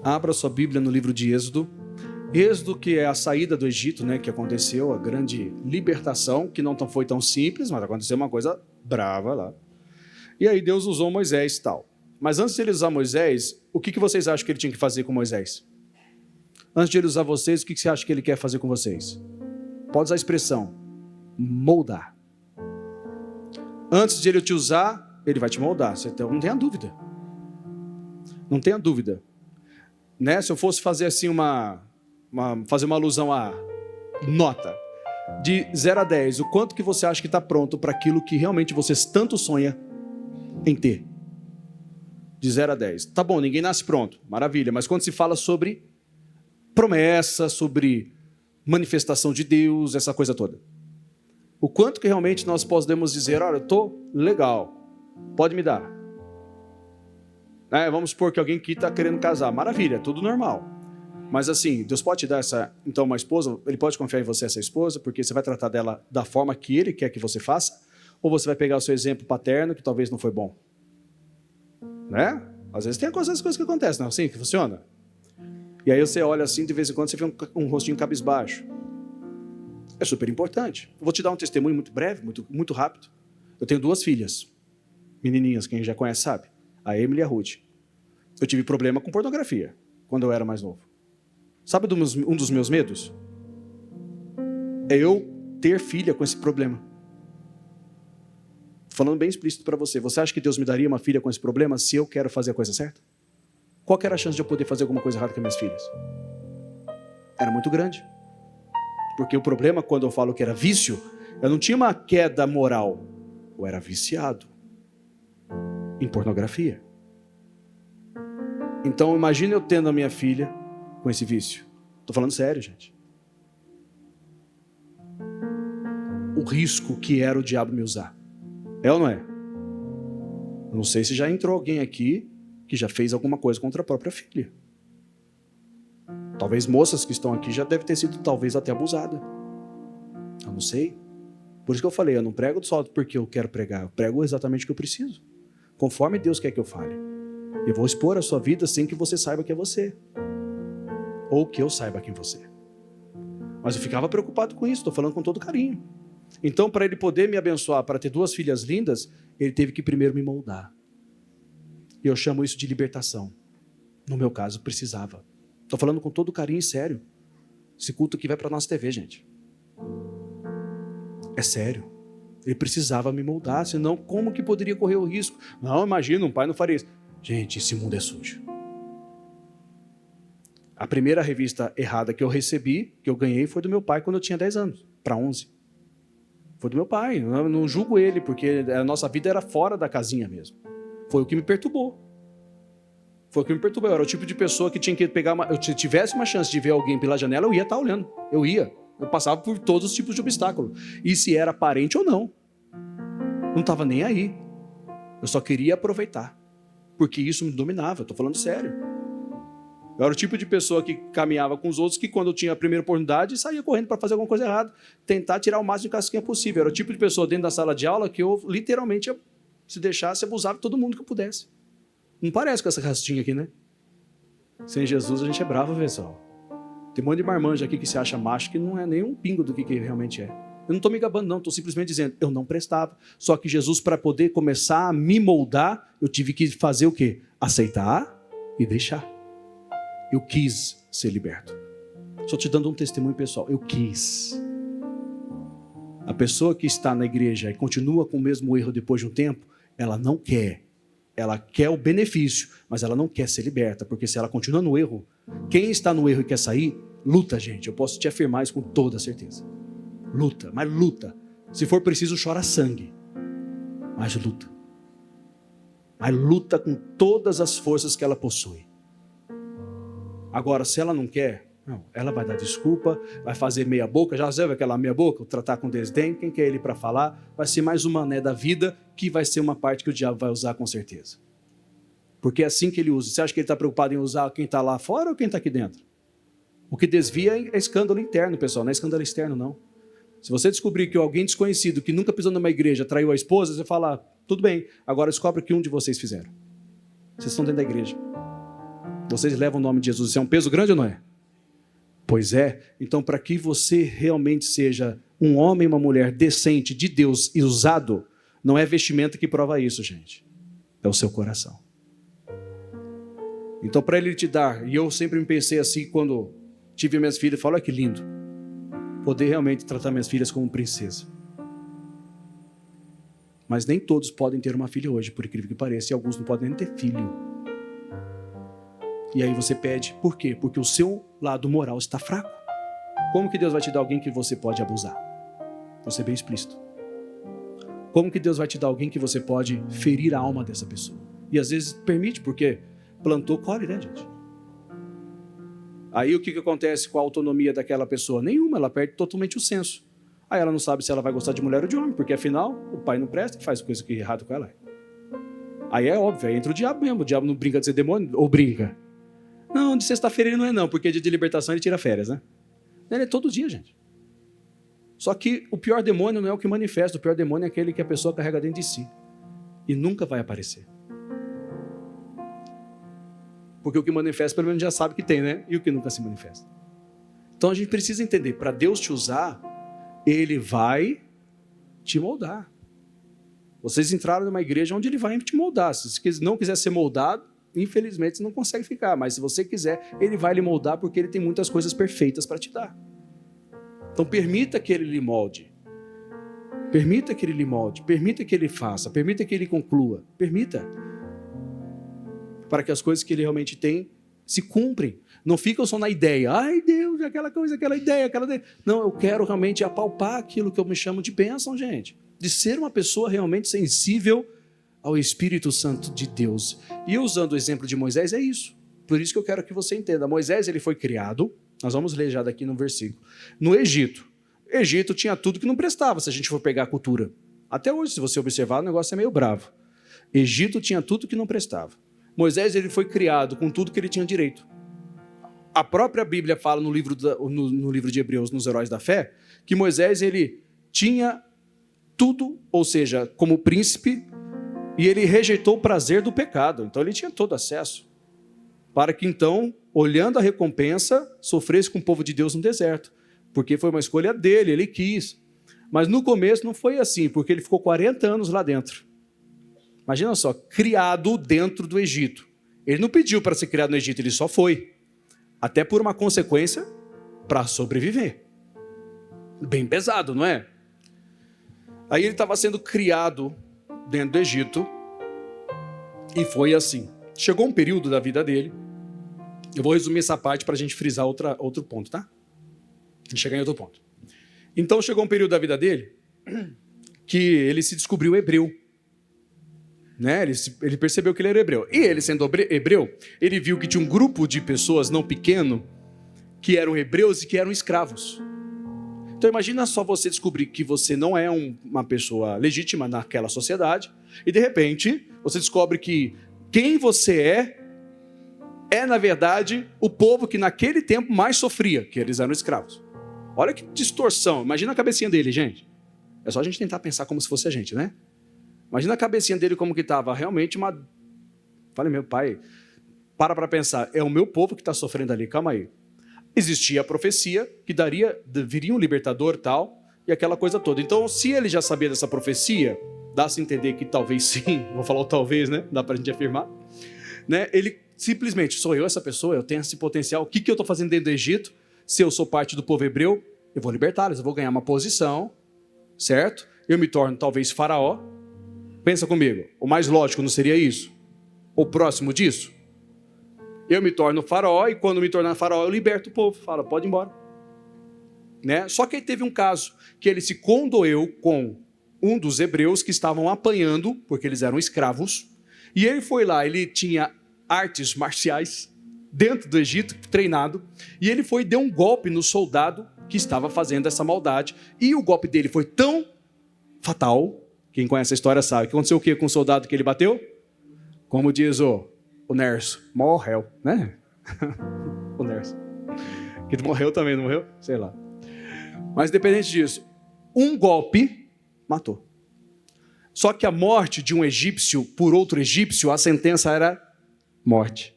Abra sua Bíblia no livro de Êxodo. Êxodo, que é a saída do Egito, né, que aconteceu, a grande libertação, que não foi tão simples, mas aconteceu uma coisa brava lá. E aí Deus usou Moisés e tal. Mas antes de ele usar Moisés, o que vocês acham que ele tinha que fazer com Moisés? Antes de ele usar vocês, o que você acha que ele quer fazer com vocês? Pode usar a expressão, moldar. Antes de ele te usar, ele vai te moldar. Então, não tenha dúvida. Não tenha dúvida. Né? Se eu fosse fazer assim fazer uma alusão à nota, de 0 a 10, o quanto que você acha que está pronto para aquilo que realmente você tanto sonha em ter? De 0 a 10. Tá bom, ninguém nasce pronto, maravilha, mas quando se fala sobre promessa, sobre manifestação de Deus, essa coisa toda, o quanto que realmente nós podemos dizer, olha, eu estou legal, pode me dar. Vamos supor que alguém aqui está querendo casar, maravilha, tudo normal. Mas assim, Deus pode te dar então uma esposa, Ele pode confiar em você essa esposa, porque você vai tratar dela da forma que Ele quer que você faça, ou você vai pegar o seu exemplo paterno, que talvez não foi bom. Né? Às vezes tem essas coisas que acontecem, não é assim que funciona? E aí você olha assim, de vez em quando você vê um rostinho cabisbaixo. É super importante. Eu vou te dar um testemunho muito breve, muito rápido. Eu tenho 2 filhas, menininhas, quem já conhece sabe, a Emily e a Ruth. Eu tive problema com pornografia, quando eu era mais novo. Sabe um dos meus medos? É eu ter filha com esse problema. Falando bem explícito para você, você acha que Deus me daria uma filha com esse problema se eu quero fazer a coisa certa? Qual que era a chance de eu poder fazer alguma coisa errada com minhas filhas? Era muito grande. Porque o problema, quando eu falo que era vício, eu não tinha uma queda moral. Eu era viciado em pornografia. Então, imagine eu tendo a minha filha com esse vício. Estou falando sério, gente. O risco que era o diabo me usar. É ou não é? Eu não sei se já entrou alguém aqui que já fez alguma coisa contra a própria filha. Talvez moças que estão aqui já devem ter sido talvez até abusada. Eu não sei. Por isso que eu falei, eu não prego só porque eu quero pregar, eu prego exatamente o que eu preciso. Conforme Deus quer que eu fale. Eu vou expor a sua vida sem que você saiba que é você. Ou que eu saiba quem você é. Mas eu ficava preocupado com isso, estou falando com todo carinho. Então, para ele poder me abençoar, para ter 2 filhas lindas, ele teve que primeiro me moldar. E eu chamo isso de libertação. No meu caso, precisava. Estou falando com todo carinho e sério. Esse culto aqui vai para a nossa TV, gente. É sério. Ele precisava me moldar, senão como que poderia correr o risco? Não, imagina, um pai não faria isso. Gente, esse mundo é sujo. A primeira revista errada que eu recebi, que eu ganhei, foi do meu pai quando eu tinha 10 anos, para 11. Foi do meu pai, eu não julgo ele, porque a nossa vida era fora da casinha mesmo. Foi o que me perturbou. Foi o que me perturbou. Eu era o tipo de pessoa que tinha que pegar se tivesse uma chance de ver alguém pela janela, eu ia estar olhando. Eu passava por todos os tipos de obstáculos. E se era parente ou não. Não estava nem aí. Eu só queria aproveitar. Porque isso me dominava, eu estou falando sério. Eu era o tipo de pessoa que caminhava com os outros, que quando eu tinha a primeira oportunidade, saía correndo para fazer alguma coisa errada. Tentar tirar o máximo de casquinha possível. Eu era o tipo de pessoa dentro da sala de aula que eu literalmente, se deixasse, abusava de todo mundo que eu pudesse. Não parece com essa rastinha aqui, né? Sem Jesus a gente é bravo, pessoal. Tem um monte de marmanja aqui que se acha macho, que não é nem um pingo do que realmente é. Eu não estou me gabando, não. Estou simplesmente dizendo, eu não prestava. Só que Jesus, para poder começar a me moldar, eu tive que fazer o quê? Aceitar e deixar. Eu quis ser liberto. Estou te dando um testemunho pessoal. Eu quis. A pessoa que está na igreja e continua com o mesmo erro depois de um tempo, ela não quer. Ela quer o benefício, mas ela não quer ser liberta. Porque se ela continua no erro, quem está no erro e quer sair, luta, gente. Eu posso te afirmar isso com toda certeza. Luta, mas luta. Se for preciso, chora sangue. Mas luta. Mas luta com todas as forças que ela possui. Agora, se ela não quer, não, ela vai dar desculpa, vai fazer meia boca, já sabe aquela meia boca, tratar com desdém, quem quer ele para falar, vai ser mais uma mané da vida, que vai ser uma parte que o diabo vai usar com certeza. Porque é assim que ele usa. Você acha que ele está preocupado em usar quem está lá fora ou quem está aqui dentro? O que desvia é escândalo interno, pessoal, não é escândalo externo, não. Se você descobrir que alguém desconhecido, que nunca pisou numa igreja, traiu a esposa, você fala, tudo bem, agora descobre o que um de vocês fizeram. Vocês estão dentro da igreja. Vocês levam o nome de Jesus. Isso é um peso grande ou não é? Pois é. Então, para que você realmente seja um homem e uma mulher decente de Deus e usado, não é vestimenta que prova isso, gente. É o seu coração. Então, para Ele te dar, e eu sempre me pensei assim quando tive minhas filhas, falo, olha que lindo, poder realmente tratar minhas filhas como princesa. Mas nem todos podem ter uma filha hoje, por incrível que pareça, e alguns não podem nem ter filho. E aí você pede, por quê? Porque o seu lado moral está fraco. Como que Deus vai te dar alguém que você pode abusar? Vou ser bem explícito. Como que Deus vai te dar alguém que você pode ferir a alma dessa pessoa? E às vezes permite, porque plantou, colhe, né, gente? Aí o que acontece com a autonomia daquela pessoa? Nenhuma, ela perde totalmente o senso. Aí ela não sabe se ela vai gostar de mulher ou de homem, porque afinal o pai não presta e faz coisa que é errado com ela. Aí é óbvio, aí entra o diabo mesmo. O diabo não brinca de ser demônio, ou brinca? Não, de sexta-feira ele não é não, porque dia de libertação ele tira férias, né? Ele é todo dia, gente. Só que o pior demônio não é o que manifesta, o pior demônio é aquele que a pessoa carrega dentro de si. E nunca vai aparecer. Porque o que manifesta, pelo menos já sabe que tem, né? E o que nunca se manifesta. Então a gente precisa entender, para Deus te usar, Ele vai te moldar. Vocês entraram numa igreja onde Ele vai te moldar. Se você não quiser ser moldado, infelizmente você não consegue ficar. Mas se você quiser, Ele vai lhe moldar, porque Ele tem muitas coisas perfeitas para te dar. Então permita que Ele lhe molde. Permita que Ele lhe molde. Permita que Ele faça. Permita que Ele conclua. Permita. Para que as coisas que Ele realmente tem se cumprem. Não ficam só na ideia. Ai, Deus, aquela coisa, aquela ideia, aquela ideia. Não, eu quero realmente apalpar aquilo que eu me chamo de bênção, gente. De ser uma pessoa realmente sensível ao Espírito Santo de Deus. E usando o exemplo de Moisés, é isso. Por isso que eu quero que você entenda. Moisés, ele foi criado, nós vamos ler já daqui no versículo, no Egito. Egito tinha tudo que não prestava, se a gente for pegar a cultura. Até hoje, se você observar, o negócio é meio bravo. Egito tinha tudo que não prestava. Moisés, ele foi criado com tudo que ele tinha direito. A própria Bíblia fala no livro de Hebreus, nos Heróis da Fé, que Moisés, ele tinha tudo, ou seja, como príncipe, e ele rejeitou o prazer do pecado. Então ele tinha todo acesso. Para que então, olhando a recompensa, sofresse com o povo de Deus no deserto. Porque foi uma escolha dele, ele quis. Mas no começo não foi assim, porque ele ficou 40 anos lá dentro. Imagina só, criado dentro do Egito. Ele não pediu para ser criado no Egito, ele só foi. Até por uma consequência para sobreviver. Bem pesado, não é? Aí ele estava sendo criado dentro do Egito e foi assim. Chegou um período da vida dele, eu vou resumir essa parte para a gente frisar outro ponto, tá? Chegar em outro ponto. Então chegou um período da vida dele que ele se descobriu hebreu. Né? Ele percebeu que ele era hebreu. E ele, sendo hebreu, ele viu que tinha um grupo de pessoas não pequeno que eram hebreus e que eram escravos. Então imagina só você descobrir que você não é uma pessoa legítima naquela sociedade e de repente você descobre que quem você é na verdade o povo que naquele tempo mais sofria, que eles eram escravos. Olha que distorção. Imagina a cabecinha dele, gente. É só a gente tentar pensar como se fosse a gente, né? Imagina a cabecinha dele como que estava. Realmente uma... Falei, meu pai, para pensar. É o meu povo que está sofrendo ali. Calma aí. Existia a profecia que viria um libertador e tal, e aquela coisa toda. Então, se ele já sabia dessa profecia, dá-se a entender que talvez sim, vou falar o talvez, né? Dá para a gente afirmar. Né? Ele simplesmente, sou eu essa pessoa, eu tenho esse potencial. O que eu estou fazendo dentro do Egito? Se eu sou parte do povo hebreu, eu vou libertá-los, eu vou ganhar uma posição, certo? Eu me torno talvez faraó. Pensa comigo, o mais lógico não seria isso? Ou próximo disso? Eu me torno faraó e quando me tornar faraó eu liberto o povo. Fala, pode ir embora. Né? Só que aí teve um caso que ele se condoeu com um dos hebreus que estavam apanhando, porque eles eram escravos. E ele foi lá, ele tinha artes marciais dentro do Egito, treinado. E ele foi e deu um golpe no soldado que estava fazendo essa maldade. E o golpe dele foi tão fatal... Quem conhece a história sabe. Que aconteceu o que com o soldado que ele bateu? Como diz o Nerso, morreu, né? O Nerso. Que morreu também, não morreu? Sei lá. Mas independente disso, um golpe matou. Só que a morte de um egípcio por outro egípcio, a sentença era morte.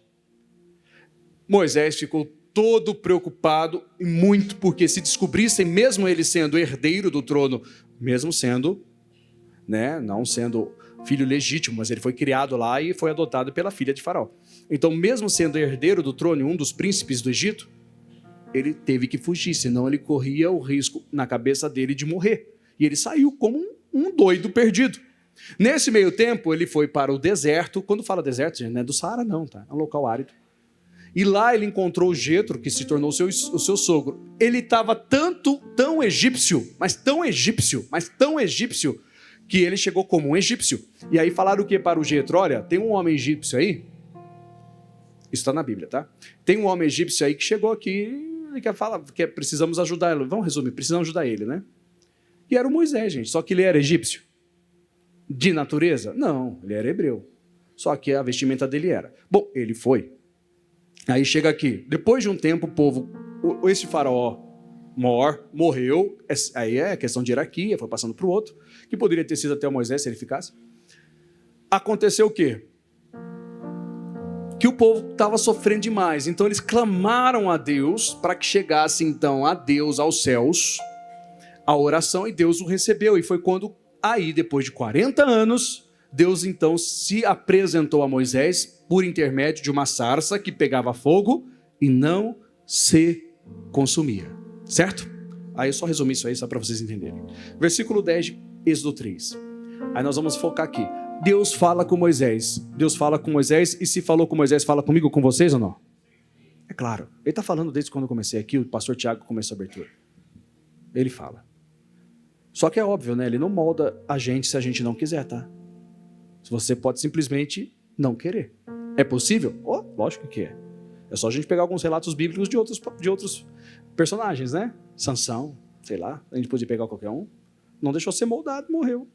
Moisés ficou todo preocupado e muito, porque se descobrissem, mesmo ele sendo herdeiro do trono, mesmo sendo, né, não sendo filho legítimo, mas ele foi criado lá e foi adotado pela filha de Faraó. Então, mesmo sendo herdeiro do trono e um dos príncipes do Egito, ele teve que fugir, senão ele corria o risco na cabeça dele de morrer. E ele saiu como um doido perdido. Nesse meio tempo, ele foi para o deserto. Quando fala deserto, gente, não é do Saara não, tá? É um local árido. E lá ele encontrou o Jetro, que se tornou o seu sogro. Ele estava tão egípcio, que ele chegou como um egípcio. E aí falaram o que para o Jetro? Olha, tem um homem egípcio aí, isso está na Bíblia, tá? Tem um homem egípcio aí que chegou aqui e quer falar que precisamos ajudar ele. Vamos resumir, precisamos ajudar ele, né? E era o Moisés, gente, só que ele era egípcio. De natureza? Não, ele era hebreu. Só que a vestimenta dele era. Bom, ele foi. Aí chega aqui. Depois de um tempo, o povo, esse faraó morreu. Aí é questão de hierarquia, foi passando para o outro, que poderia ter sido até o Moisés, se ele ficasse. Aconteceu o quê? Que o povo estava sofrendo demais. Então eles clamaram a Deus para que chegasse então a Deus aos céus, a oração, e Deus o recebeu. E foi quando, aí depois de 40 anos, Deus então se apresentou a Moisés por intermédio de uma sarça que pegava fogo e não se consumia. Certo? Aí eu só resumi isso aí só para vocês entenderem. Versículo 10 de Êxodo 3. Aí nós vamos focar aqui. Deus fala com Moisés. Deus fala com Moisés, e se falou com Moisés, fala comigo, com vocês ou não? É claro. Ele está falando desde quando eu comecei aqui, o pastor Tiago começou a abertura. Ele fala. Só que é óbvio, né? Ele não molda a gente se a gente não quiser, tá? Você pode simplesmente não querer. É possível? Oh, lógico que é. É só a gente pegar alguns relatos bíblicos de outros personagens, né? Sansão, sei lá, a gente podia pegar qualquer um. Não deixou ser moldado, morreu.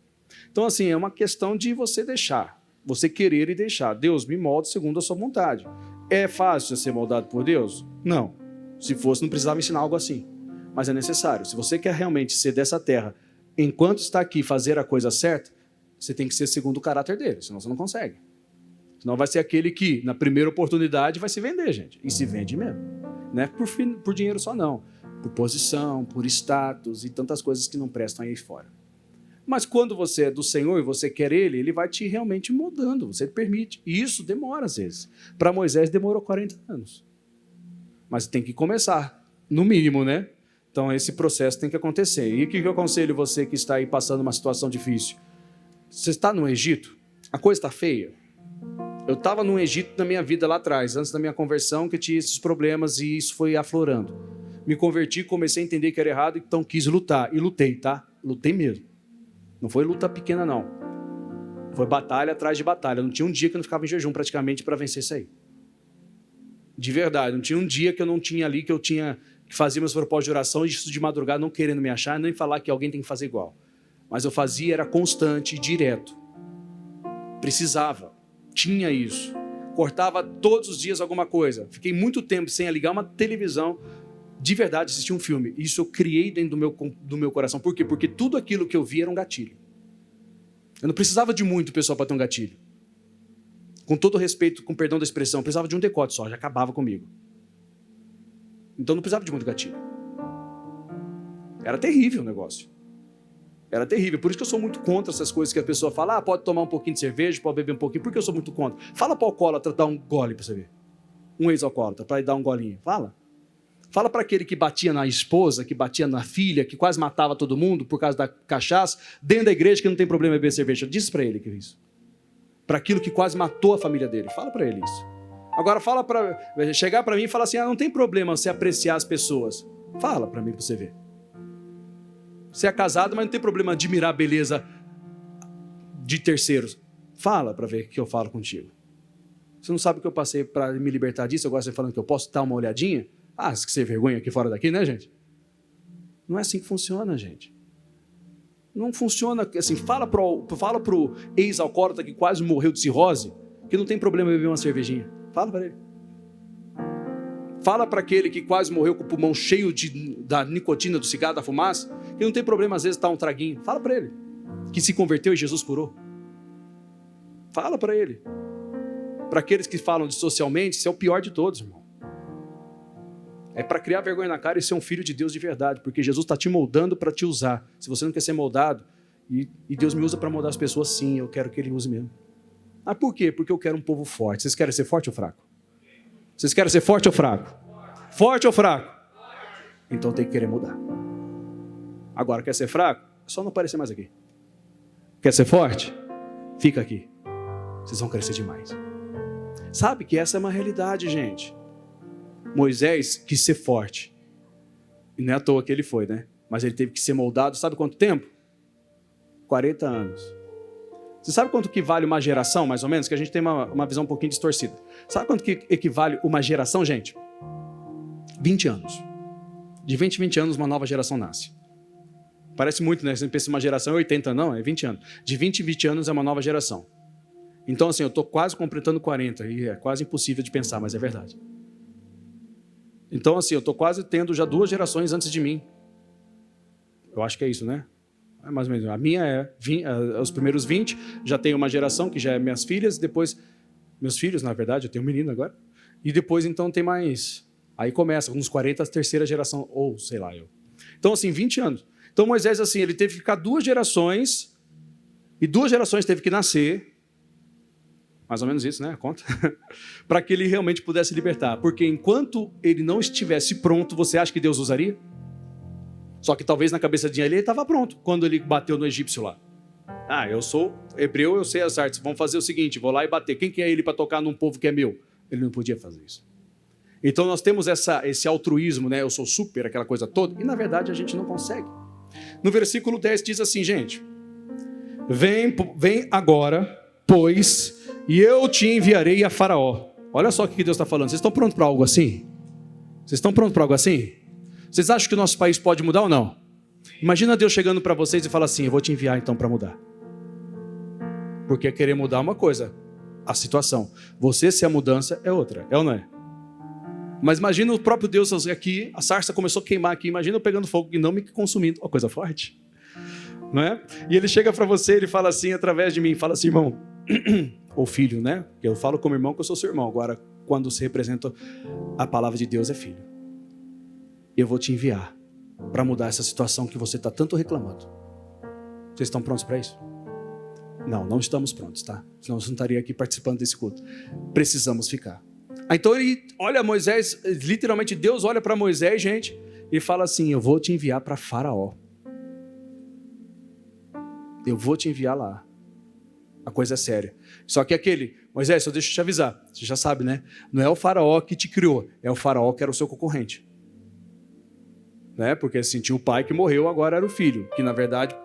Então, assim, é uma questão de você deixar, você querer e deixar. Deus me molda segundo a sua vontade. É fácil ser moldado por Deus? Não. Se fosse, não precisava ensinar algo assim. Mas é necessário. Se você quer realmente ser dessa terra, enquanto está aqui, fazer a coisa certa, você tem que ser segundo o caráter dele, senão você não consegue. Senão vai ser aquele que, na primeira oportunidade, vai se vender, gente. E se vende mesmo. Não é por dinheiro só, não. Por posição, por status e tantas coisas que não prestam aí fora. Mas quando você é do Senhor e você quer Ele, Ele vai te realmente moldando, você permite. E isso demora às vezes. Para Moisés demorou 40 anos. Mas tem que começar, no mínimo, né? Então esse processo tem que acontecer. E o que eu aconselho você que está aí passando uma situação difícil? Você está no Egito? A coisa está feia? Eu estava no Egito na minha vida lá atrás, antes da minha conversão, que tinha esses problemas e isso foi aflorando. Me converti, comecei a entender que era errado, então quis lutar. E lutei, tá? Lutei mesmo. Não foi luta pequena, não. Foi batalha atrás de batalha. Não tinha um dia que eu não ficava em jejum praticamente para vencer isso aí. De verdade. Não tinha um dia que eu não tinha ali, que eu tinha que fazer meus propósitos de oração, e isso de madrugada, não querendo me achar, nem falar que alguém tem que fazer igual. Mas eu fazia, era constante e direto. Precisava. Tinha isso. Cortava todos os dias alguma coisa. Fiquei muito tempo sem ligar uma televisão. De verdade, assistir um filme. Isso eu criei dentro do meu coração. Por quê? Porque tudo aquilo que eu via era um gatilho. Eu não precisava de muito, pessoal, para ter um gatilho. Com todo respeito, com perdão da expressão, eu precisava de um decote só, já acabava comigo. Então não precisava de muito gatilho. Era terrível o negócio. Era terrível. Por isso que eu sou muito contra essas coisas que a pessoa fala, pode tomar um pouquinho de cerveja, pode beber um pouquinho. Por que eu sou muito contra? Fala para o alcoólatra dar um gole para você ver. Um ex-alcoólatra, para ele dar um golinho. Fala. Fala para aquele que batia na esposa, que batia na filha, que quase matava todo mundo por causa da cachaça, dentro da igreja, que não tem problema em beber cerveja. Diz para ele que é isso. Para aquilo que quase matou a família dele. Fala para ele isso. Agora fala para chegar para mim e falar assim, não tem problema você apreciar as pessoas. Fala para mim para você ver. Você é casado, mas não tem problema admirar a beleza de terceiros. Fala para ver que eu falo contigo. Você não sabe o que eu passei para me libertar disso? Agora você falando que eu posso dar uma olhadinha? Que sem vergonha aqui fora daqui, né, gente? Não é assim que funciona, gente. Não funciona assim. Fala pro ex-alcoólatra que quase morreu de cirrose, que não tem problema beber uma cervejinha. Fala para ele. Fala para aquele que quase morreu com o pulmão cheio da nicotina, do cigarro, da fumaça, que não tem problema às vezes estar um traguinho. Fala para ele. Que se converteu e Jesus curou. Fala para ele. Para aqueles que falam de socialmente, isso é o pior de todos, irmão. É para criar vergonha na cara e ser um filho de Deus de verdade, porque Jesus está te moldando para te usar. Se você não quer ser moldado, e Deus me usa para moldar as pessoas, sim, eu quero que Ele use mesmo. Ah, por quê? Porque eu quero um povo forte. Vocês querem ser forte ou fraco? Vocês querem ser forte ou fraco? Forte ou fraco? Então tem que querer mudar. Agora, quer ser fraco? É só não aparecer mais aqui. Quer ser forte? Fica aqui. Vocês vão crescer demais. Sabe que essa é uma realidade, gente. Moisés quis ser forte. E não é à toa que ele foi, né? Mas ele teve que ser moldado, sabe quanto tempo? 40 anos. Você sabe quanto que vale uma geração, mais ou menos? Que a gente tem uma visão um pouquinho distorcida. Sabe quanto que equivale uma geração, gente? 20 anos. De 20 em 20 anos, uma nova geração nasce. Parece muito, né? Você pensa uma geração é 80, não, é 20 anos. De 20 em 20 anos é uma nova geração. Então, assim, eu estou quase completando 40, e é quase impossível de pensar, mas é verdade. Então, assim, eu estou quase tendo já 2 gerações antes de mim. Eu acho que é isso, né? É mais ou menos. A minha é os primeiros 20, já tenho uma geração que já é minhas filhas, depois meus filhos, na verdade, eu tenho um menino agora. E depois, então, tem mais... Aí começa, uns 40, a terceira geração, ou sei lá, eu. Então, assim, 20 anos. Então, Moisés, assim, ele teve que ficar 2 gerações, e 2 gerações teve que nascer, mais ou menos isso, né? Conta. Para que ele realmente pudesse libertar. Porque enquanto ele não estivesse pronto, você acha que Deus usaria? Só que talvez na cabeça de ele estava pronto, quando ele bateu no egípcio lá. Ah, eu sou hebreu, eu sei as artes. Vamos fazer o seguinte, vou lá e bater. Quem que é ele para tocar num povo que é meu? Ele não podia fazer isso. Então nós temos esse altruísmo, né? Eu sou super, aquela coisa toda. E na verdade a gente não consegue. No versículo 10 diz assim, gente. Vem agora, pois, e eu te enviarei a Faraó. Olha só o que Deus está falando. Vocês estão prontos para algo assim? Vocês estão prontos para algo assim? Vocês acham que o nosso país pode mudar ou não? Imagina Deus chegando para vocês e falar assim, eu vou te enviar então para mudar. Porque querer mudar é uma coisa, a situação. Você ser a mudança é outra, é ou não é? Mas imagina o próprio Deus aqui, a sarça começou a queimar aqui, imagina eu pegando fogo e não me consumindo. Uma coisa forte, não é? E ele chega para você, ele fala assim, através de mim, fala assim, irmão, ou filho, né? Eu falo como irmão que eu sou seu irmão. Agora, quando você representa a palavra de Deus, é filho. Eu vou te enviar para mudar essa situação que você está tanto reclamando. Vocês estão prontos para isso? Não estamos prontos, tá? Senão você não estaria aqui participando desse culto. Precisamos ficar. Então ele olha Moisés, literalmente Deus olha para Moisés, gente, e fala assim, eu vou te enviar para Faraó. Eu vou te enviar lá. A coisa é séria. Só que Moisés, só deixa eu te avisar, você já sabe, né? Não é o Faraó que te criou, é o Faraó que era o seu concorrente. Né? Porque assim, tinha o pai que morreu, agora era o filho, que na verdade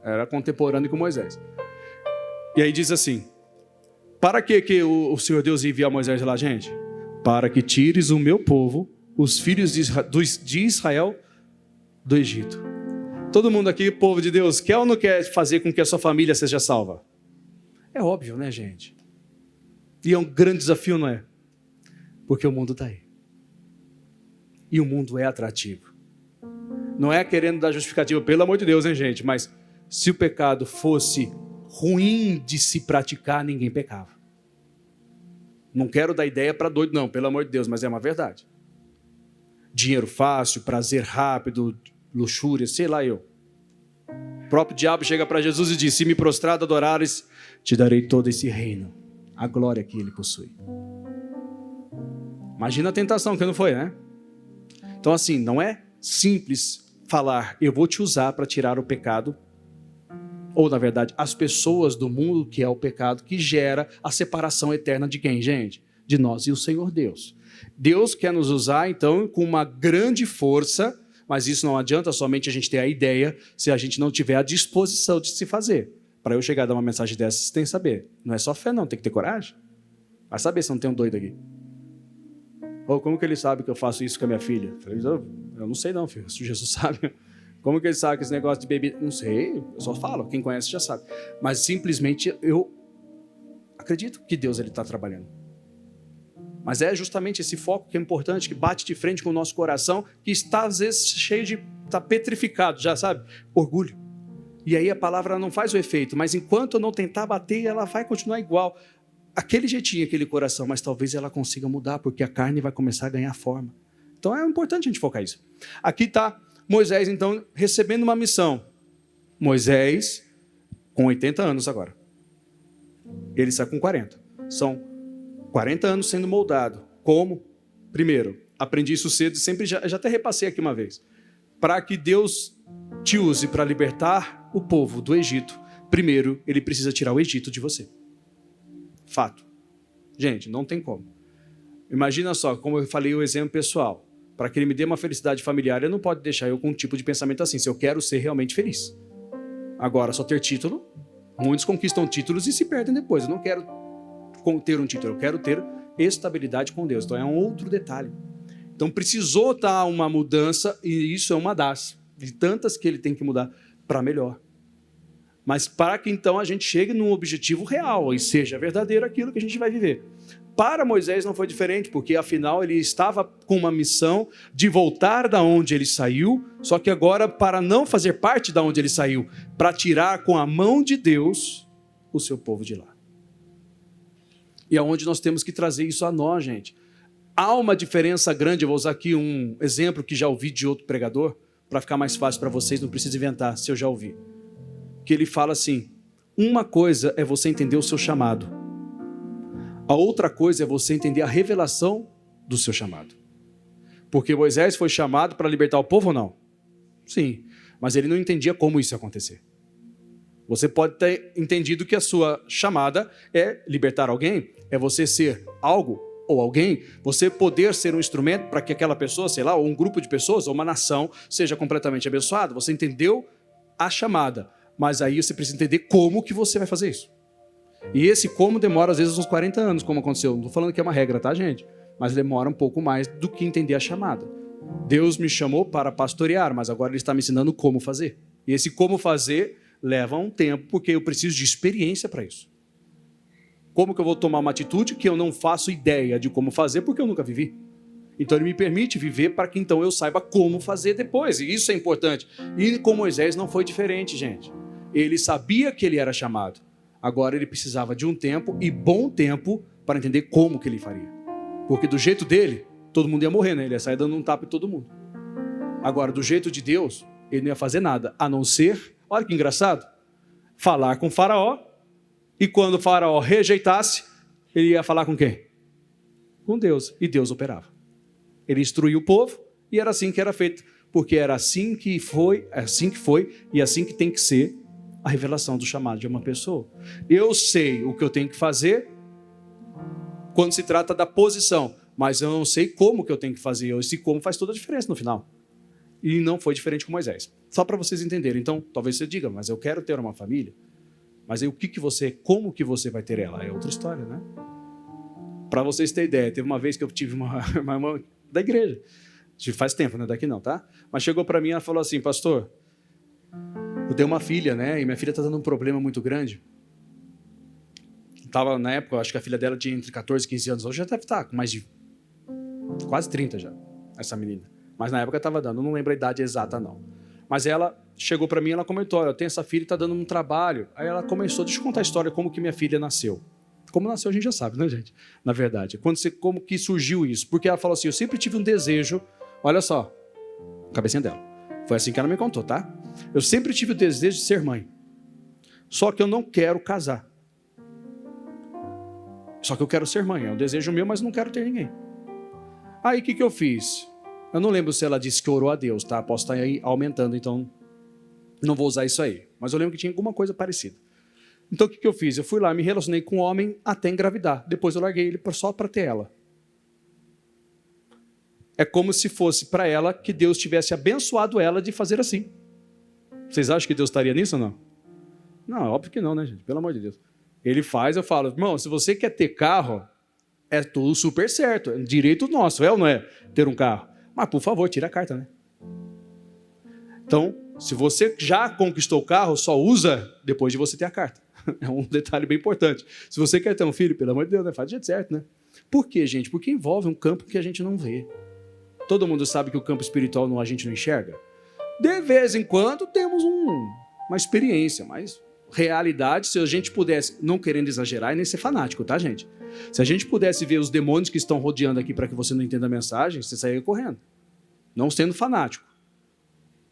era contemporâneo com Moisés. E aí diz assim, para que o Senhor Deus envia Moisés lá, gente? Para que tires o meu povo, os filhos de Israel, do Egito. Todo mundo aqui, povo de Deus, quer ou não quer fazer com que a sua família seja salva? É óbvio, né, gente? E é um grande desafio, não é? Porque o mundo está aí. E o mundo é atrativo. Não é querendo dar justificativa, pelo amor de Deus, hein, gente? Mas se o pecado fosse ruim de se praticar, ninguém pecava. Não quero dar ideia para doido, não, pelo amor de Deus, mas é uma verdade. Dinheiro fácil, prazer rápido, luxúria, sei lá eu. O próprio diabo chega para Jesus e diz, se me prostrado adorares, te darei todo esse reino, a glória que ele possui. Imagina a tentação que não foi, né? Então assim, não é simples falar, eu vou te usar para tirar o pecado, ou na verdade, as pessoas do mundo que é o pecado, que gera a separação eterna de quem, gente? De nós e o Senhor Deus. Deus quer nos usar, então, com uma grande força, mas isso não adianta somente a gente ter a ideia, se a gente não tiver a disposição de se fazer. Para eu chegar a dar uma mensagem dessa, você tem que saber. Não é só fé, não, tem que ter coragem. Vai saber se não tem um doido aqui. Ou como que ele sabe que eu faço isso com a minha filha? Eu falei, eu não sei não, filho, se Jesus sabe. Como que ele sabe que esse negócio de bebida? Não sei, eu só falo, quem conhece já sabe. Mas simplesmente eu acredito que Deus está trabalhando. Mas é justamente esse foco que é importante, que bate de frente com o nosso coração, que está às vezes cheio de, está petrificado, já sabe? Orgulho. E aí a palavra não faz o efeito, mas enquanto eu não tentar bater, ela vai continuar igual. Aquele jeitinho, aquele coração, mas talvez ela consiga mudar, porque a carne vai começar a ganhar forma. Então é importante a gente focar isso. Aqui está Moisés, então, recebendo uma missão. Moisés, com 80 anos agora. Ele está com 40. São 40 anos sendo moldado. Como? Primeiro, aprendi isso cedo, sempre já até repassei aqui uma vez. Para que Deus te use para libertar o povo do Egito, primeiro, ele precisa tirar o Egito de você. Fato. Gente, não tem como. Imagina só, como eu falei o exemplo pessoal. Para que ele me dê uma felicidade familiar, ele não pode deixar eu com um tipo de pensamento assim, se eu quero ser realmente feliz. Agora, só ter título, muitos conquistam títulos e se perdem depois. Eu não quero ter um título, eu quero ter estabilidade com Deus. Então é um outro detalhe. Então precisou estar uma mudança, e isso é uma das de tantas que ele tem que mudar para melhor. Mas para que então a gente chegue num objetivo real e seja verdadeiro aquilo que a gente vai viver. Para Moisés não foi diferente, porque afinal ele estava com uma missão de voltar da onde ele saiu, só que agora para não fazer parte da onde ele saiu, para tirar com a mão de Deus o seu povo de lá. E aonde nós temos que trazer isso a nós, gente. Há uma diferença grande, eu vou usar aqui um exemplo que já ouvi de outro pregador, para ficar mais fácil para vocês, não precisa inventar, se eu já ouvi. Que ele fala assim, uma coisa é você entender o seu chamado. A outra coisa é você entender a revelação do seu chamado. Porque Moisés foi chamado para libertar o povo ou não? Sim, mas ele não entendia como isso ia acontecer. Você pode ter entendido que a sua chamada é libertar alguém, é você ser algo ou alguém, você poder ser um instrumento para que aquela pessoa, sei lá, ou um grupo de pessoas, ou uma nação, seja completamente abençoada. Você entendeu a chamada, mas aí você precisa entender como que você vai fazer isso. E esse como demora às vezes uns 40 anos, como aconteceu. Não estou falando que é uma regra, tá, gente? Mas demora um pouco mais do que entender a chamada. Deus me chamou para pastorear, mas agora Ele está me ensinando como fazer. E esse como fazer leva um tempo, porque eu preciso de experiência para isso. Como que eu vou tomar uma atitude que eu não faço ideia de como fazer, porque eu nunca vivi? Então Ele me permite viver para que então eu saiba como fazer depois. E isso é importante. E com Moisés não foi diferente, gente. Ele sabia que ele era chamado. Agora ele precisava de um tempo, e bom tempo, para entender como que ele faria. Porque do jeito dele, todo mundo ia morrer, né? Ele ia sair dando um tapa em todo mundo. Agora, do jeito de Deus, ele não ia fazer nada, a não ser, olha que engraçado, falar com o faraó, e quando o faraó rejeitasse, ele ia falar com quem? Com Deus, e Deus operava. Ele instruía o povo, e era assim que era feito, porque era assim que foi, e assim que tem que ser a revelação do chamado de uma pessoa. Eu sei o que eu tenho que fazer quando se trata da posição, mas eu não sei como que eu tenho que fazer. Esse como faz toda a diferença no final. E não foi diferente com Moisés. Só para vocês entenderem. Então, talvez você diga, mas eu quero ter uma família. Mas aí como que você vai ter ela? É outra história, né? Para vocês terem ideia, teve uma vez que eu tive uma irmã da igreja. Faz tempo, né? Daqui não, tá? Mas chegou para mim e ela falou assim, pastor, eu tenho uma filha, né? E minha filha está dando um problema muito grande. Tava, na época, acho que a filha dela tinha entre 14 e 15 anos. Hoje já deve estar com mais de quase 30 já, essa menina. Mas na época estava dando, não lembro a idade exata, não. Mas ela chegou para mim e ela comentou, olha, eu tenho essa filha e está dando um trabalho. Aí ela começou, deixa eu contar a história, como que minha filha nasceu. Como nasceu a gente já sabe, né, gente? Na verdade. Como que surgiu isso? Porque ela falou assim, eu sempre tive um desejo, olha só, a cabecinha dela. Foi assim que ela me contou, tá? Eu sempre tive o desejo de ser mãe. Só que eu não quero casar. Só que eu quero ser mãe. É um desejo meu, mas não quero ter ninguém. Aí o que eu fiz? Eu não lembro se ela disse que orou a Deus, tá? Posso estar aí aumentando, então não vou usar isso aí. Mas eu lembro que tinha alguma coisa parecida. Então o que eu fiz? Eu fui lá, me relacionei com um homem até engravidar. Depois eu larguei ele só para ter ela. É como se fosse para ela que Deus tivesse abençoado ela de fazer assim. Vocês acham que Deus estaria nisso ou não? Não, óbvio que não, né, gente? Pelo amor de Deus. Ele faz, eu falo, irmão, se você quer ter carro, é tudo super certo. É direito nosso, é ou não é? Ter um carro. Mas, por favor, tira a carta, né? Então, se você já conquistou o carro, só usa depois de você ter a carta. É um detalhe bem importante. Se você quer ter um filho, pelo amor de Deus, né? Faz do jeito certo, né? Por quê, gente? Porque envolve um campo que a gente não vê. Todo mundo sabe que o campo espiritual a gente não enxerga. De vez em quando temos uma experiência, mas realidade, se a gente pudesse, não querendo exagerar e nem ser fanático, tá, gente? Se a gente pudesse ver os demônios que estão rodeando aqui para que você não entenda a mensagem, você sairia correndo. não sendo fanático.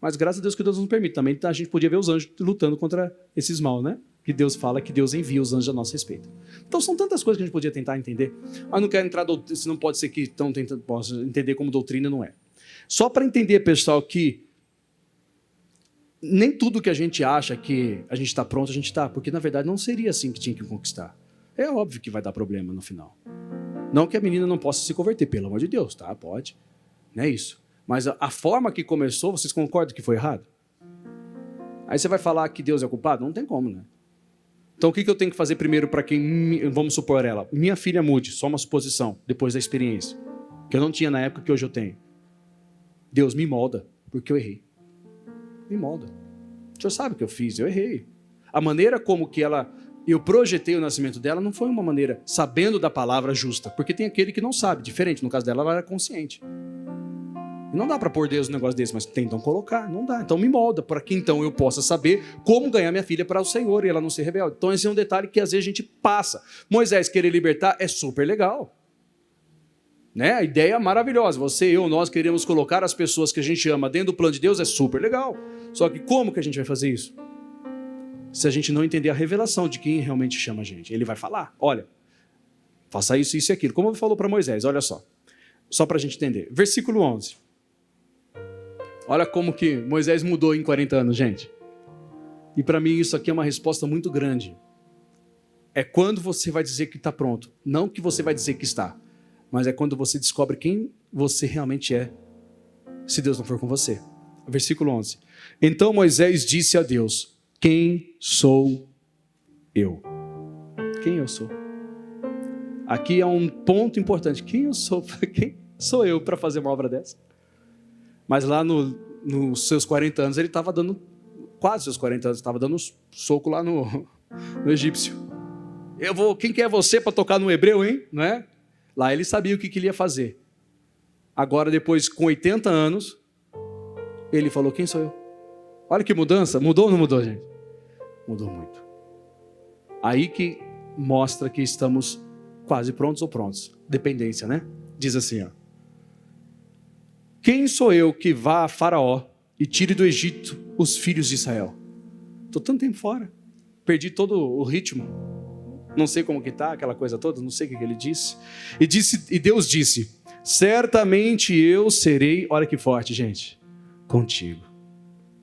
Mas graças a Deus que Deus nos permite. Também a gente podia ver os anjos lutando contra esses mal, né? Que Deus fala que Deus envia os anjos a nosso respeito. Então são tantas coisas que a gente podia tentar entender. Mas não quero entrar, se não pode ser que estão tentando possa entender como doutrina, não é. Só para entender, pessoal, que nem tudo que a gente acha que a gente está pronto, a gente está. Porque na verdade não seria assim que tinha que conquistar. É óbvio que vai dar problema no final. Não que a menina não possa se converter, pelo amor de Deus, tá? Pode. Não é isso. Mas a forma que começou, vocês concordam que foi errado? Aí você vai falar que Deus é culpado? Não tem como, né? Então o que eu tenho que fazer primeiro para quem, vamos supor ela, minha filha mude, só uma suposição, depois da experiência, que eu não tinha na época que hoje eu tenho. Deus me molda, porque eu errei. Me molda. O senhor sabe o que eu fiz, eu errei. A maneira como que eu projetei o nascimento dela não foi uma maneira sabendo da palavra justa, porque tem aquele que não sabe, diferente, no caso dela ela era consciente. E não dá para pôr Deus num negócio desse, mas tentam colocar, não dá. Então me molda, para que então eu possa saber como ganhar minha filha para o Senhor e ela não ser rebelde. Então esse é um detalhe que às vezes a gente passa. Moisés querer libertar é super legal. Né? A ideia é maravilhosa. Você, eu, nós queremos colocar as pessoas que a gente ama dentro do plano de Deus, é super legal. Só que como que a gente vai fazer isso? Se a gente não entender a revelação de quem realmente chama a gente. Ele vai falar, olha, faça isso, isso e aquilo. Como ele falou para Moisés, olha só. Só para a gente entender. Versículo 11. Olha como que Moisés mudou em 40 anos, gente. E para mim isso aqui é uma resposta muito grande. É quando você vai dizer que está pronto. Não que você vai dizer que está. Mas é quando você descobre quem você realmente é. Se Deus não for com você. Versículo 11. Então Moisés disse a Deus, quem sou eu? Quem eu sou? Aqui é um ponto importante. Quem eu sou? Quem sou eu para fazer uma obra dessa? Mas lá nos seus 40 anos, ele estava dando, quase seus 40 anos, estava dando um soco lá no egípcio. Quem que é você para tocar no hebreu, hein? Não é? Lá ele sabia o que ele ia fazer. Agora, depois, com 80 anos, ele falou, quem sou eu? Olha que mudança, mudou ou não mudou, gente? Mudou muito. Aí que mostra que estamos quase prontos ou prontos. Dependência, né? Diz assim, ó. Quem sou eu que vá a Faraó e tire do Egito os filhos de Israel? Estou tanto tempo fora. Perdi todo o ritmo. Não sei como que está, aquela coisa toda, não sei o que ele disse. E Deus disse, certamente eu serei, olha que forte, gente, contigo.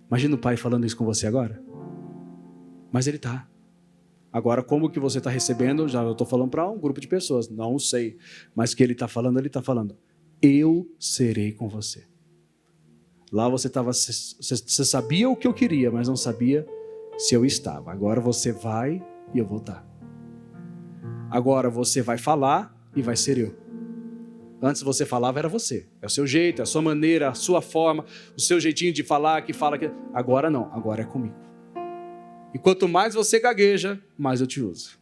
Imagina o pai falando isso com você agora. Mas ele está. Agora, como que você está recebendo, já eu estou falando para um grupo de pessoas, não sei. Mas que ele está falando, eu serei com você. Lá você sabia o que eu queria, mas não sabia se eu estava. Agora você vai e eu vou estar. Agora você vai falar e vai ser eu. Antes você falava, era você. É o seu jeito, é a sua maneira, a sua forma, o seu jeitinho de falar, que fala que... Agora não, agora é comigo. E quanto mais você gagueja, mais eu te uso.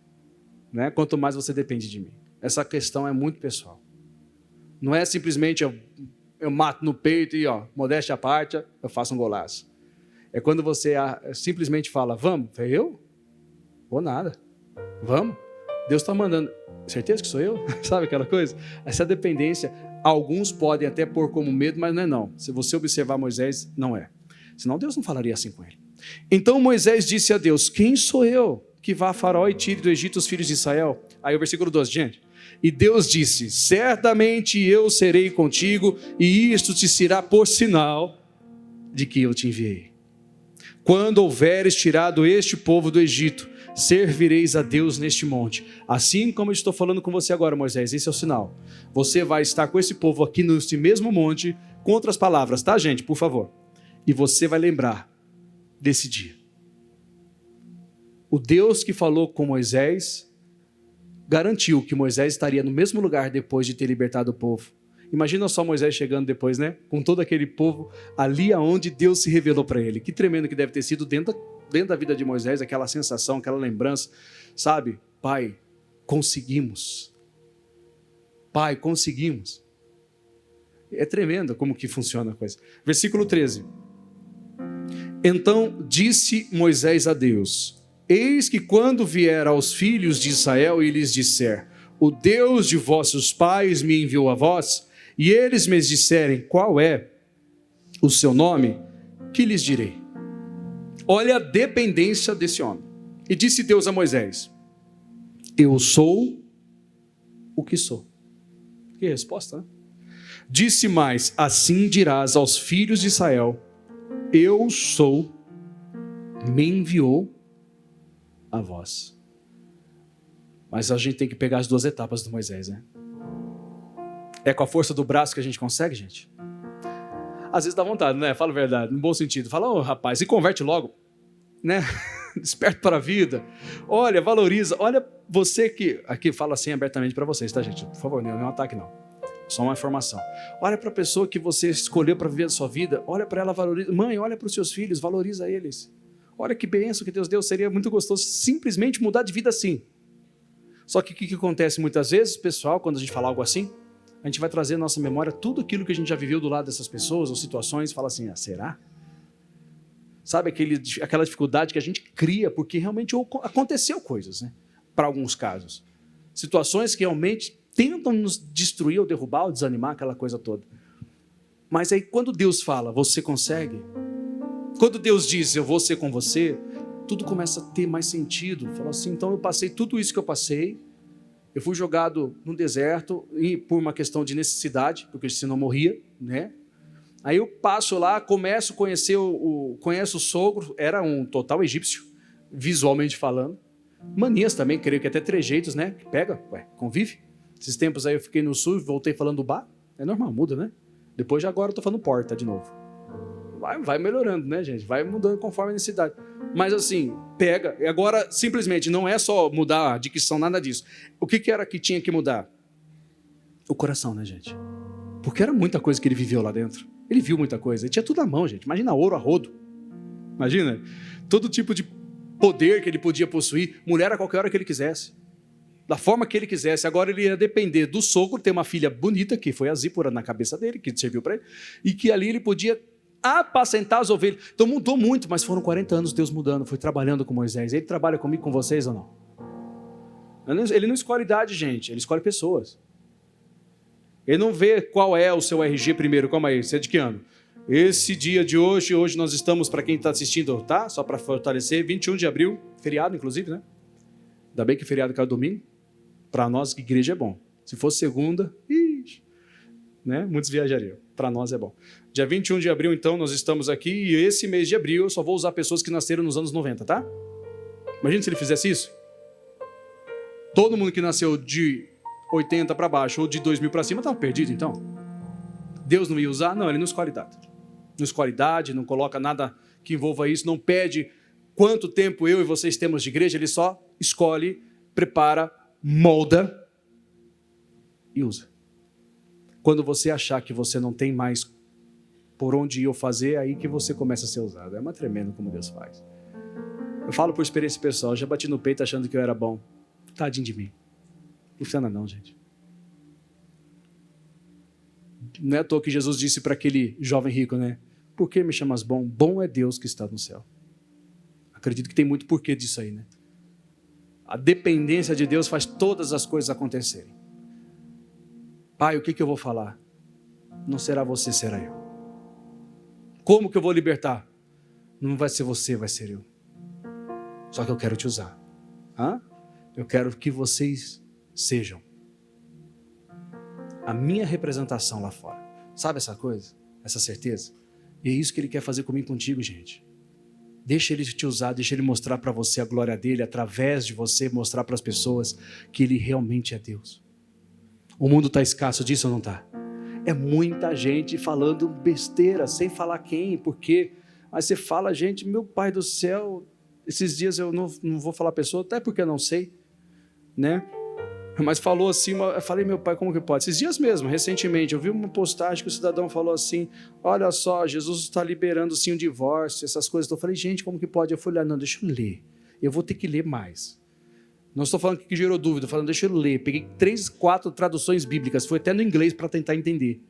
Né? Quanto mais você depende de mim. Essa questão é muito pessoal. Não é simplesmente eu mato no peito e, modéstia à parte, eu faço um golaço. É quando você simplesmente fala, vamos. Eu? Vou nada. Vamos. Deus está mandando. Certeza que sou eu? Sabe aquela coisa? Essa dependência, alguns podem até pôr como medo, mas não é não. Se você observar Moisés, não é. Senão Deus não falaria assim com ele. Então Moisés disse a Deus, quem sou eu que vá a Faraó e tire do Egito os filhos de Israel? Aí o versículo 12, gente. E Deus disse, certamente eu serei contigo, e isto te será por sinal de que eu te enviei. Quando houveres tirado este povo do Egito, servireis a Deus neste monte. Assim como eu estou falando com você agora, Moisés, esse é o sinal. Você vai estar com esse povo aqui neste mesmo monte, com outras palavras, tá, gente? Por favor. E você vai lembrar desse dia. O Deus que falou com Moisés garantiu que Moisés estaria no mesmo lugar depois de ter libertado o povo. Imagina só Moisés chegando depois, né? Com todo aquele povo ali aonde Deus se revelou para ele. Que tremendo que deve ter sido dentro da vida de Moisés, aquela sensação, aquela lembrança. Sabe? Pai, conseguimos. Pai, conseguimos. É tremendo como que funciona a coisa. Versículo 13. Então disse Moisés a Deus, eis que quando vier aos filhos de Israel e lhes disser, o Deus de vossos pais me enviou a vós, e eles me disserem, qual é? o seu nome, que lhes direi? Olha a dependência desse homem. E disse Deus a Moisés: eu sou o que sou. Que resposta, né? Disse mais: assim dirás aos filhos de Israel: eu sou, me enviou a vós. Mas a gente tem que pegar as duas etapas do Moisés, né? É com a força do braço que a gente consegue, gente? Às vezes dá vontade, né? Fala a verdade, no bom sentido. Fala, ô rapaz, e converte logo, né? Desperta para a vida. Olha, valoriza. Olha, você que... Aqui fala assim abertamente para vocês, tá, gente? Por favor, não é um ataque, não. Só uma informação. Olha para a pessoa que você escolheu para viver a sua vida. Olha para ela, valoriza. Mãe, olha para os seus filhos, valoriza eles. Olha que bênção que Deus deu. Seria muito gostoso simplesmente mudar de vida assim. Só que o que acontece muitas vezes, pessoal, quando a gente fala algo assim, a gente vai trazer à nossa memória tudo aquilo que a gente já viveu do lado dessas pessoas ou situações e fala assim, será? Sabe aquela dificuldade que a gente cria porque realmente aconteceu coisas, né? Para alguns casos. Situações que realmente tentam nos destruir ou derrubar ou desanimar, aquela coisa toda. Mas aí quando Deus fala, você consegue? Quando Deus diz, eu vou ser com você, tudo começa a ter mais sentido. Fala assim, então eu passei tudo isso que eu passei, eu fui jogado no deserto e por uma questão de necessidade, porque senão eu morria, né? Aí eu passo lá, começo a conhecer conheço o sogro, era um total egípcio, visualmente falando. Manias também, creio que até trejeitos, né? Que pega, convive. Esses tempos aí eu fiquei no sul e voltei falando do bar. É normal, muda, né? Depois já agora eu tô falando porta de novo. Vai melhorando, né, gente? Vai mudando conforme a necessidade. Mas assim, pega. E agora, simplesmente, não é só mudar a dicção, nada disso. O que era que tinha que mudar? O coração, né, gente? Porque era muita coisa que ele viveu lá dentro. Ele viu muita coisa. Ele tinha tudo na mão, gente. Imagina ouro a rodo. Imagina. Todo tipo de poder que ele podia possuir. Mulher a qualquer hora que ele quisesse. Da forma que ele quisesse. Agora ele ia depender do sogro, ter uma filha bonita, que foi a Zípora na cabeça dele, que serviu para ele. E que ali ele podia apacentar as ovelhas. Então mudou muito, mas foram 40 anos Deus mudando, foi trabalhando com Moisés. Ele trabalha comigo, com vocês ou não? Ele não escolhe idade, gente, ele escolhe pessoas. Ele não vê qual é o seu RG primeiro. Calma aí, você é de que ano? Esse dia de hoje nós estamos, para quem está assistindo, tá? Só para fortalecer, 21 de abril, feriado inclusive, né? Ainda bem que feriado caiu domingo. Para nós, que igreja é bom. Se fosse segunda, né? Muitos viajariam. Para nós é bom. Dia 21 de abril, então, nós estamos aqui e esse mês de abril eu só vou usar pessoas que nasceram nos anos 90, tá? Imagina se ele fizesse isso. Todo mundo que nasceu de 80 para baixo ou de 2000 para cima estava perdido, então. Deus não ia usar? Não, ele não escolhe idade. Não escolhe idade, não coloca nada que envolva isso, não pede quanto tempo eu e vocês temos de igreja, ele só escolhe, prepara, molda e usa. Quando você achar que você não tem mais por onde ir ou fazer, é aí que você começa a ser usado. É uma tremenda como Deus faz. Eu falo por experiência pessoal, já bati no peito achando que eu era bom. Tadinho de mim. Não funciona não, gente. Não é à toa que Jesus disse para aquele jovem rico, né? Por que me chamas bom? Bom é Deus que está no céu. Acredito que tem muito porquê disso aí, né? A dependência de Deus faz todas as coisas acontecerem. Pai, o que eu vou falar? Não será você, será eu. Como que eu vou libertar? Não vai ser você, vai ser eu. Só que eu quero te usar. Eu quero que vocês sejam a minha representação lá fora. Sabe essa coisa? Essa certeza? E é isso que ele quer fazer comigo e contigo, gente. Deixa ele te usar, deixa ele mostrar para você a glória dele, através de você mostrar para as pessoas que ele realmente é Deus. O mundo está escasso disso ou não está? É muita gente falando besteira, sem falar quem, por quê. Mas você fala, gente, meu Pai do céu, esses dias eu não vou falar a pessoa, até porque eu não sei, né? Mas falou assim, eu falei, meu pai, como que pode? Esses dias mesmo, recentemente, eu vi uma postagem que o cidadão falou assim, olha só, Jesus está liberando sim o divórcio, essas coisas. Eu falei, gente, como que pode? Eu fui olhar, não, deixa eu ler. Eu vou ter que ler mais. Não estou falando que gerou dúvida, estou falando, deixa eu ler. Peguei 3, 4 traduções bíblicas, foi até no inglês para tentar entender.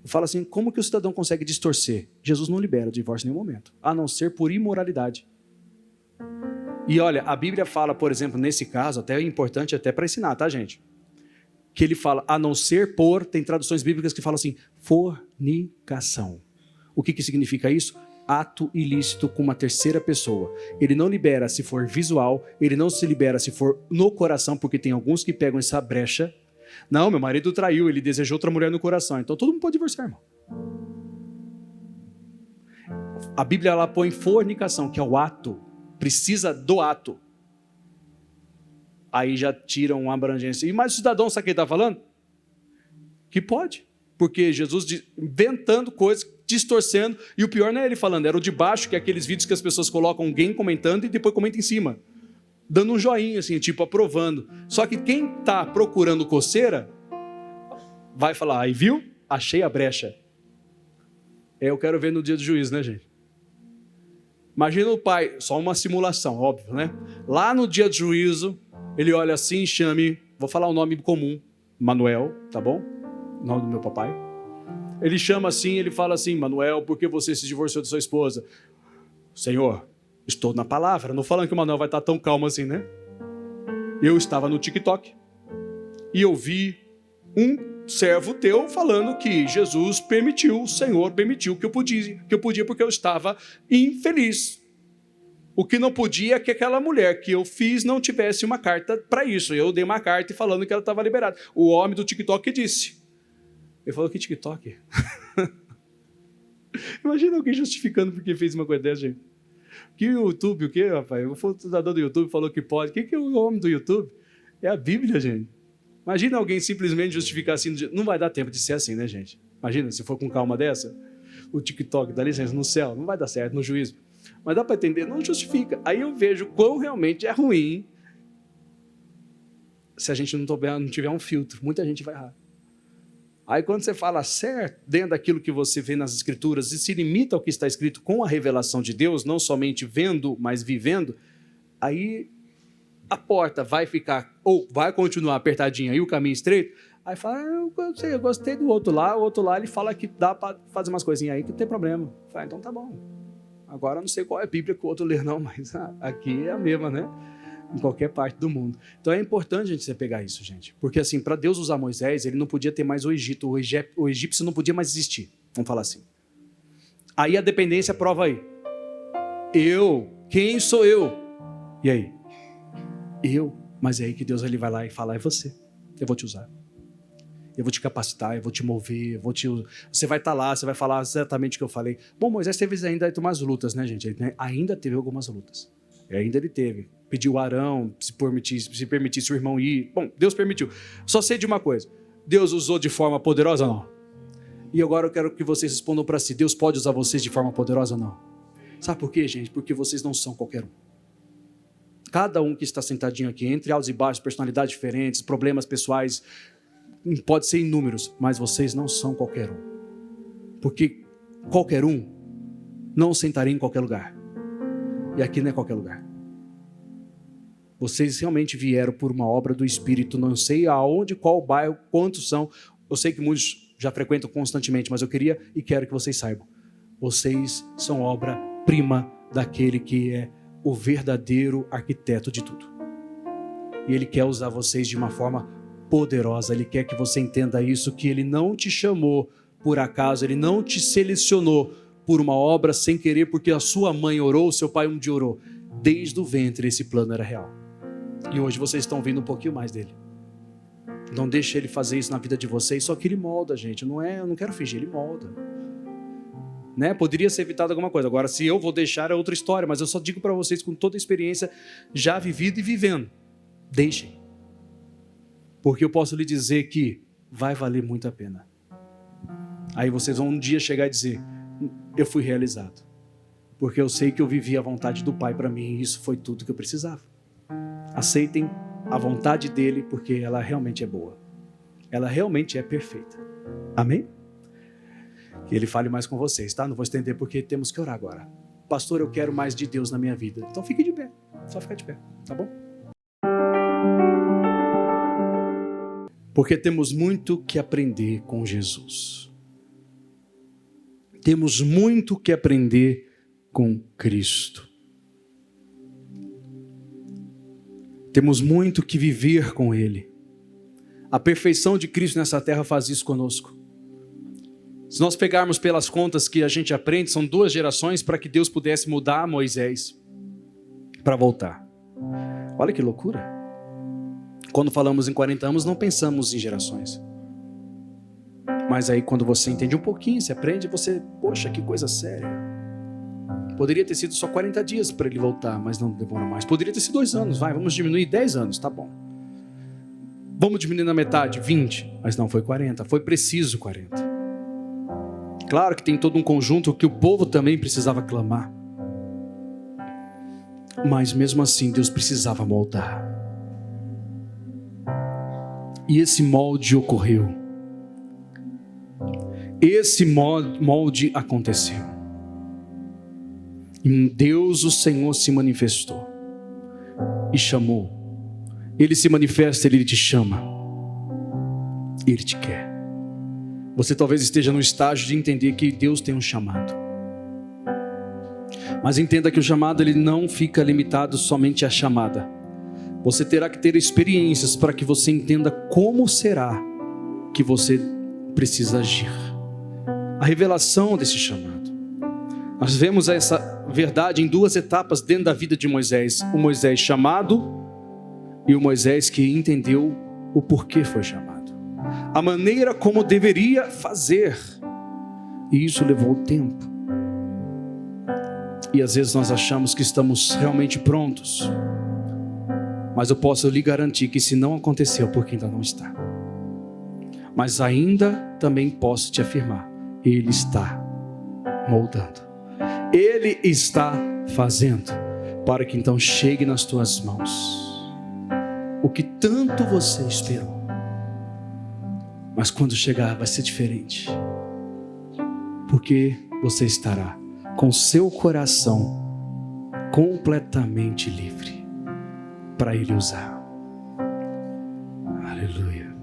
Eu falo assim, como que o cidadão consegue distorcer? Jesus não libera o divórcio em nenhum momento, a não ser por imoralidade. E olha, a Bíblia fala, por exemplo, nesse caso, até é importante até para ensinar, tá, gente? Que ele fala, a não ser por, tem traduções bíblicas que falam assim, fornicação. O que significa isso? Ato ilícito com uma terceira pessoa. Ele não libera se for visual, ele não se libera se for no coração, porque tem alguns que pegam essa brecha. Não, meu marido traiu, ele desejou outra mulher no coração. Então todo mundo pode divorciar, irmão. A Bíblia ela põe fornicação, que é o ato. Precisa do ato. Aí já tiram uma abrangência. E mais o cidadão, sabe o que ele está falando? Que pode. Porque Jesus inventando coisas, distorcendo. E o pior não é ele falando, era o de baixo, que é aqueles vídeos que as pessoas colocam alguém comentando e depois comenta em cima. Dando um joinha, assim, tipo aprovando. Só que quem está procurando coceira, vai falar, aí viu? Achei a brecha. Eu quero ver no dia do juízo, né, gente? Imagina o pai, só uma simulação, óbvio, né? Lá no dia do juízo, ele olha assim, chame, vou falar o nome comum, Manuel, tá bom? O nome do meu papai. Ele chama assim, ele fala assim, Manuel, por que você se divorciou de sua esposa? Senhor, estou na palavra, não falando que o Manuel vai estar tão calmo assim, né? Eu estava no TikTok e eu vi um servo teu falando que Jesus permitiu, o Senhor permitiu que eu podia porque eu estava infeliz. O que não podia é que aquela mulher que eu fiz não tivesse uma carta para isso. Eu dei uma carta falando que ela estava liberada. O homem do TikTok disse. Ele falou, que TikTok? Imagina alguém justificando porque fez uma coisa dessa, gente. Que o YouTube, o quê, rapaz? O fundador do YouTube falou que pode. O que é o homem do YouTube? É a Bíblia, gente. Imagina alguém simplesmente justificar assim. Não vai dar tempo de ser assim, né, gente? Imagina, se for com calma dessa. O TikTok, dá licença, no céu, não vai dar certo, no juízo. Mas dá para entender, não justifica. Aí eu vejo quão realmente é ruim se a gente não tiver um filtro. Muita gente vai errar. Aí quando você fala certo, dentro daquilo que você vê nas Escrituras, e se limita ao que está escrito com a revelação de Deus, não somente vendo, mas vivendo, aí a porta vai ficar, ou vai continuar apertadinha e o caminho estreito, aí fala, eu gostei do outro lá, o outro lá ele fala que dá para fazer umas coisinhas aí que não tem problema. Fala, então tá bom. Agora eu não sei qual é a Bíblia que o outro lê não, mas aqui é a mesma, né? Em qualquer parte do mundo. Então é importante a gente pegar isso, gente. Porque assim, para Deus usar Moisés, ele não podia ter mais o Egito. O egípcio não podia mais existir. Vamos falar assim. Aí a dependência prova aí. Quem sou eu? E aí? Mas é aí que Deus ele vai lá e fala, é você. Eu vou te usar. Eu vou te capacitar, eu vou te mover, você vai estar lá, você vai falar exatamente o que eu falei. Bom, Moisés teve ainda umas lutas, né, gente? Ele ainda teve algumas lutas. Ainda ele teve. Pediu a Arão, se permitisse o irmão ir. Bom, Deus permitiu. Só sei de uma coisa. Deus usou de forma poderosa ou não? E agora eu quero que vocês respondam para si. Deus pode usar vocês de forma poderosa ou não? Sabe por quê, gente? Porque vocês não são qualquer um. Cada um que está sentadinho aqui, entre altos e baixos, personalidades diferentes, problemas pessoais, pode ser inúmeros, mas vocês não são qualquer um. Porque qualquer um não sentaria em qualquer lugar. E aqui não é qualquer lugar. Vocês realmente vieram por uma obra do Espírito, não sei aonde, qual bairro, quantos são. Eu sei que muitos já frequentam constantemente, mas eu queria e quero que vocês saibam. Vocês são obra-prima daquele que é o verdadeiro arquiteto de tudo. E Ele quer usar vocês de uma forma poderosa. Ele quer que você entenda isso, que Ele não te chamou por acaso, Ele não te selecionou por uma obra sem querer, porque a sua mãe orou, o seu pai um dia orou. Desde o ventre esse plano era real. E hoje vocês estão vendo um pouquinho mais dele. Não deixe ele fazer isso na vida de vocês, só que ele molda, gente. Eu não quero fingir, ele molda. Né? Poderia ser evitado alguma coisa. Agora, se eu vou deixar é outra história, mas eu só digo para vocês com toda a experiência já vivida e vivendo. Deixem. Porque eu posso lhe dizer que vai valer muito a pena. Aí vocês vão um dia chegar e dizer, eu fui realizado. Porque eu sei que eu vivi a vontade do Pai para mim e isso foi tudo que eu precisava. Aceitem a vontade dele porque ela realmente é boa. Ela realmente é perfeita. Amém? Que ele fale mais com vocês, tá? Não vou estender porque temos que orar agora. Pastor, eu quero mais de Deus na minha vida. Então fique de pé. Só fica de pé, tá bom? Porque temos muito que aprender com Jesus. Temos muito que aprender com Cristo. Temos muito que viver com Ele. A perfeição de Cristo nessa terra faz isso conosco. Se nós pegarmos pelas contas que a gente aprende, são 2 gerações para que Deus pudesse mudar Moisés para voltar. Olha que loucura. Quando falamos em 40 anos, não pensamos em gerações. Mas aí quando você entende um pouquinho, você aprende, você, poxa, que coisa séria. Poderia ter sido só 40 dias para ele voltar, mas não demora mais. Poderia ter sido 2 anos, vamos diminuir 10 anos, tá bom. Vamos diminuir na metade, 20, mas não foi 40, foi preciso 40. Claro que tem todo um conjunto que o povo também precisava clamar. Mas mesmo assim, Deus precisava moldar. E esse molde ocorreu. Esse molde aconteceu. Em Deus o Senhor se manifestou e chamou. Ele se manifesta, Ele te chama. Ele te quer. Você talvez esteja no estágio de entender que Deus tem um chamado. Mas entenda que o chamado ele não fica limitado somente à chamada. Você terá que ter experiências para que você entenda como será que você precisa agir. A revelação desse chamado. Nós vemos essa verdade em 2 etapas dentro da vida de Moisés. O Moisés chamado e o Moisés que entendeu o porquê foi chamado. A maneira como deveria fazer. E isso levou tempo. E às vezes nós achamos que estamos realmente prontos. Mas eu posso lhe garantir que se não aconteceu, porque ainda não está. Mas ainda também posso te afirmar, Ele está moldando. Ele está fazendo, para que então chegue nas tuas mãos o que tanto você esperou. Mas quando chegar vai ser diferente. Porque você estará com seu coração completamente livre para Ele usar. Aleluia.